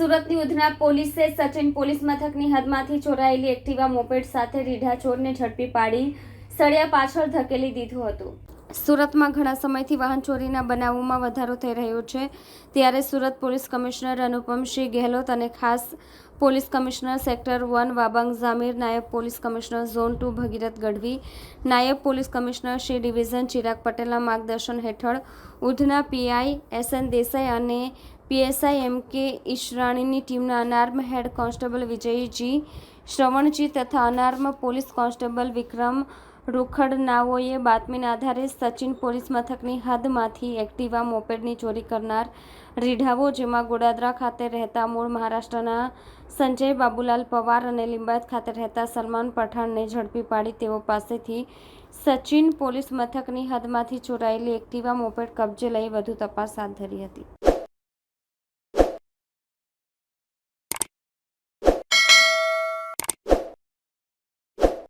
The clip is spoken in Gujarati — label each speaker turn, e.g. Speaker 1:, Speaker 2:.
Speaker 1: સુરતની ઉધના પોલીસે સચિન પોલીસ મથકની હદમાંથી ચોરાયેલી એક્ટિવા મોપેડ સાથે રીઢા ચોરને ઝડપી પાડી સળિયા પાછળ ધકેલી દીધો હતો। સુરતમાં ઘણા સમયથી વાહન ચોરીના બનાવોમાં વધારો થઈ રહ્યો છે, ત્યારે સુરત પોલીસ કમિશનર અનુપમસિંહ ગેહલોત અને ખાસ પોલીસ કમિશનર સેક્ટર 1 વાબંગ ઝામીર, નાયબ પોલીસ કમિશનર ઝોન 2 ભગીરથ ગઢવી, નાયબ police commissioner Shri division Chirag પટેલના માર્ગદર્શન હેઠળ ઉધના પીઆઈ એસએન દેસાઈ અને પીએસઆઈ એમ.કે. ઈશરાણીની ટીમના અનાર્મ હેડ કોન્સ્ટેબલ વિજયજી શ્રવણજી તથા અનાર્મ પોલીસ કોન્સ્ટેબલ વિક્રમ રૂખડનાઓએ બાતમીના આધારે સચિન પોલીસ મથકની હદમાંથી એક્ટિવા મોપેડની ચોરી કરનાર રીઢાઓ, જેમાં ગોડાદરા ખાતે રહેતા મૂળ મહારાષ્ટ્રના સંજય બાબુલાલ પવાર અને લિંબાયત ખાતે રહેતા સલમાન પઠાણને ઝડપી પાડી તેઓ પાસેથી સચિન પોલીસ મથકની હદમાંથી ચોરાયેલી એક્ટિવા મોપેડ કબજે લઈ વધુ તપાસ હાથ ધરી હતી।